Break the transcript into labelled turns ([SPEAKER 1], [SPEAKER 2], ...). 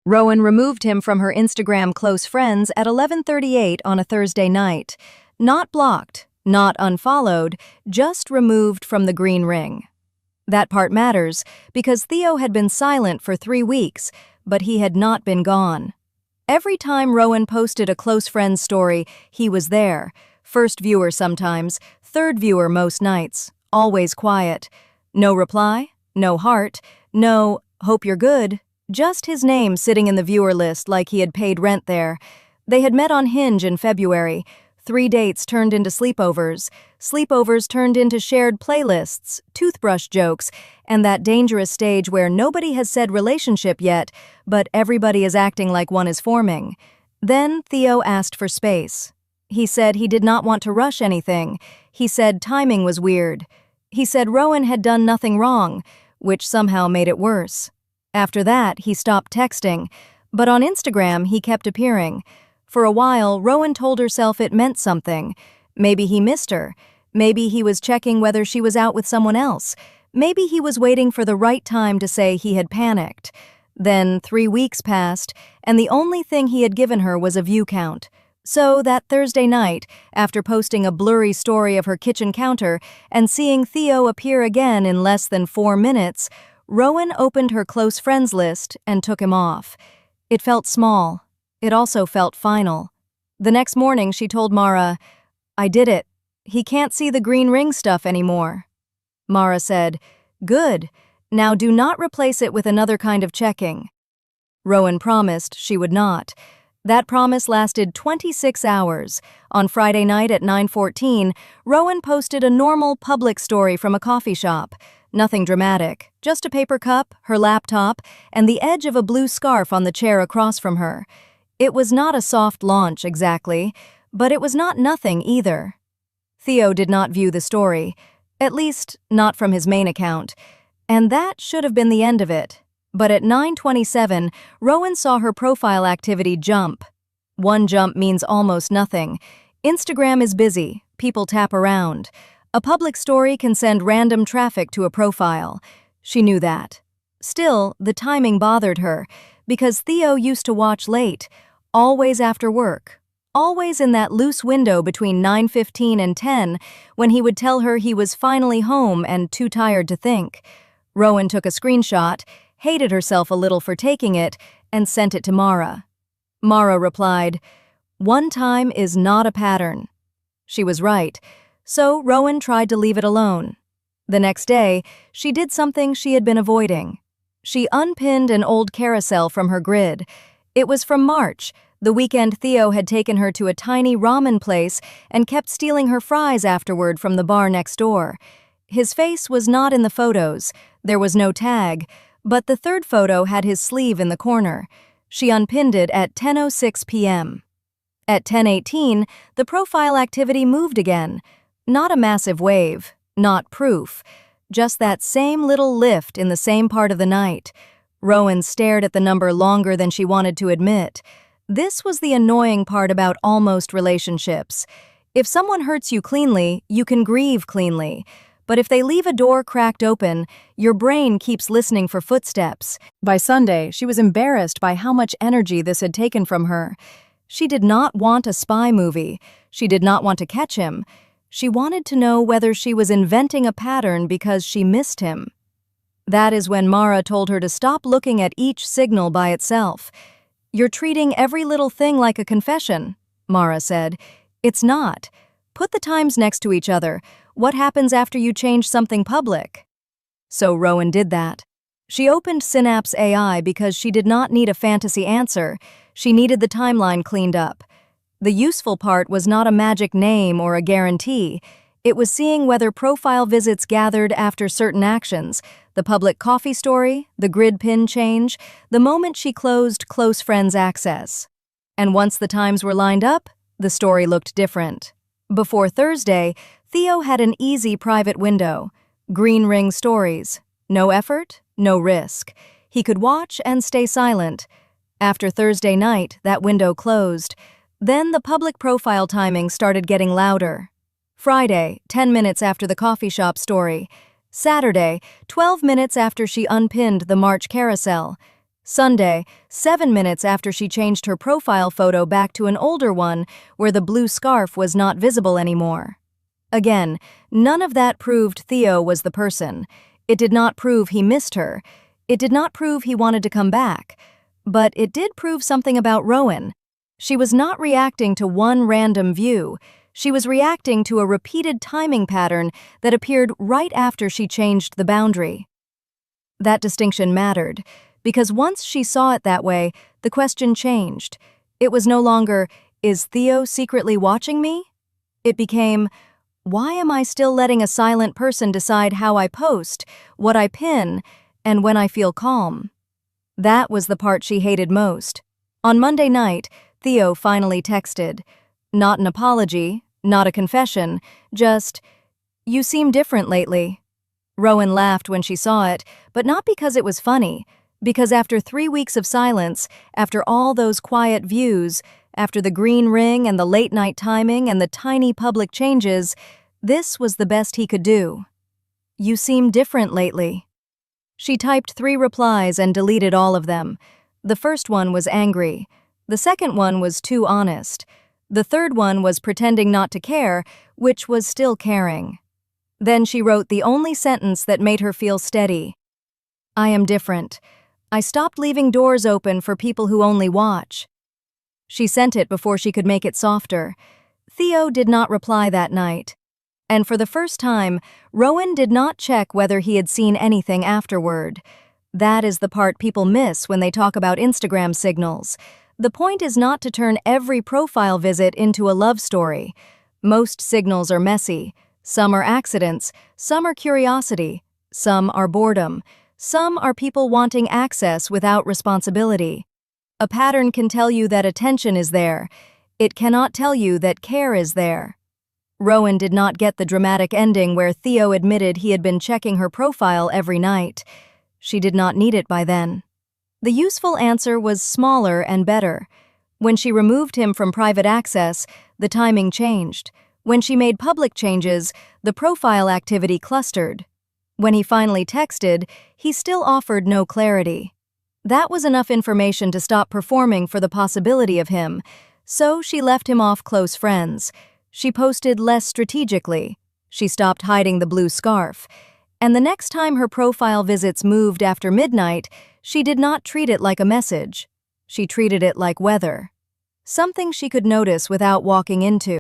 [SPEAKER 1] Rowan removed him from her Instagram close friends at 11:38 on a Thursday night. Not blocked, not unfollowed, just removed from the green ring. That part matters because Theo had been silent for 3 weeks, but he had not been gone. Every time Rowan posted a close friend's story, he was there. First viewer sometimes, third viewer most nights, always quiet. No reply, no heart, no "hope you're good," just his name sitting in the viewer list like he had paid rent there. They had met on Hinge in February. 3 dates turned into sleepovers. Sleepovers turned into shared playlists, toothbrush jokes, and that dangerous stage where nobody has said relationship yet, but everybody is acting like one is forming. Then Theo asked for space. He said he did not want to rush anything. He said timing was weird. He said Rowan had done nothing wrong, which somehow made it worse. After that, he stopped texting, but on Instagram he kept appearing. For a while, Rowan told herself it meant something. Maybe he missed her. Maybe he was checking whether she was out with someone else. Maybe he was waiting for the right time to say he had panicked. Then 3 weeks passed, and the only thing he had given her was a view count. So that Thursday night, after posting a blurry story of her kitchen counter and seeing Theo appear again in less than 4 minutes, Rowan opened her close friends list and took him off. It felt small. It also felt final. The next morning, she told Mara, "I did it. He can't see the green ring stuff anymore." Mara said, "Good. Now do not replace it with another kind of checking." Rowan promised she would not. That promise lasted 26 hours. On Friday night at 9:14, Rowan posted a normal public story from a coffee shop. Nothing dramatic, just a paper cup, her laptop, and the edge of a blue scarf on the chair across from her. It was not a soft launch exactly, but it was not nothing either. Theo did not view the story, at least not from his main account, and that should have been the end of it. But at 9:27, Rowan saw her profile activity jump. One jump means almost nothing. Instagram is busy, people tap around. A public story can send random traffic to a profile. She knew that. Still, the timing bothered her, because Theo used to watch late, always after work, always in that loose window between 9:15 and 10, when he would tell her he was finally home and too tired to think. Rowan took a screenshot, hated herself a little for taking it, and sent it to Mara. Mara replied, "One time is not a pattern." She was right, so Rowan tried to leave it alone. The next day, she did something she had been avoiding. She unpinned an old carousel from her grid. It was from March, the weekend Theo had taken her to a tiny ramen place and kept stealing her fries afterward from the bar next door. His face was not in the photos, there was no tag, but the third photo had his sleeve in the corner. She unpinned it at 10:06 p.m. At 10:18, the profile activity moved again. Not a massive wave, not proof, just that same little lift in the same part of the night. Rowan stared at the number longer than she wanted to admit. This was the annoying part about almost relationships. If someone hurts you cleanly, you can grieve cleanly. But if they leave a door cracked open, your brain keeps listening for footsteps. By Sunday, she was embarrassed by how much energy this had taken from her. She did not want a spy movie. She did not want to catch him. She wanted to know whether she was inventing a pattern because she missed him. That is when Mara told her to stop looking at each signal by itself. "You're treating every little thing like a confession," Mara said. "It's not. Put the times next to each other. What happens after you change something public?" So Rowan did that. She opened Synapse AI because she did not need a fantasy answer. She needed the timeline cleaned up. The useful part was not a magic name or a guarantee. It was seeing whether profile visits gathered after certain actions, the public coffee story, the grid pin change, the moment she closed close friends access. And once the times were lined up, the story looked different. Before Thursday, Theo had an easy private window. Green ring stories. No effort, no risk. He could watch and stay silent. After Thursday night, that window closed. Then the public profile timing started getting louder. Friday, 10 minutes after the coffee shop story. Saturday, 12 minutes after she unpinned the March carousel. Sunday, 7 minutes after she changed her profile photo back to an older one where the blue scarf was not visible anymore. Again, none of that proved Theo was the person. It did not prove he missed her. It did not prove he wanted to come back. But it did prove something about Rowan. She was not reacting to one random view. She was reacting to a repeated timing pattern that appeared right after she changed the boundary. That distinction mattered, because once she saw it that way, the question changed. It was no longer, "Is Theo secretly watching me?" It became, "Why am I still letting a silent person decide how I post, what I pin, and when I feel calm?" That was the part she hated most. On Monday night, Theo finally texted. Not an apology, not a confession, just, "You seem different lately." Rowan laughed when she saw it, but not because it was funny, because after 3 weeks of silence, after all those quiet views, after the green ring and the late-night timing and the tiny public changes, this was the best he could do. "You seem different lately." She typed 3 replies and deleted all of them. The first one was angry. The second one was too honest. The third one was pretending not to care, which was still caring. Then she wrote the only sentence that made her feel steady. "I am different. I stopped leaving doors open for people who only watch." She sent it before she could make it softer. Theo did not reply that night. And for the first time, Rowan did not check whether he had seen anything afterward. That is the part people miss when they talk about Instagram signals. The point is not to turn every profile visit into a love story. Most signals are messy. Some are accidents, some are curiosity, some are boredom, some are people wanting access without responsibility. A pattern can tell you that attention is there. It cannot tell you that care is there. Rowan did not get the dramatic ending where Theo admitted he had been checking her profile every night. She did not need it by then. The useful answer was smaller and better. When she removed him from private access, the timing changed. When she made public changes, the profile activity clustered. When he finally texted, he still offered no clarity. That was enough information to stop performing for the possibility of him, so she left him off close friends. She posted less strategically. She stopped hiding the blue scarf. And the next time her profile visits moved after midnight, she did not treat it like a message. She treated it like weather. Something she could notice without walking into.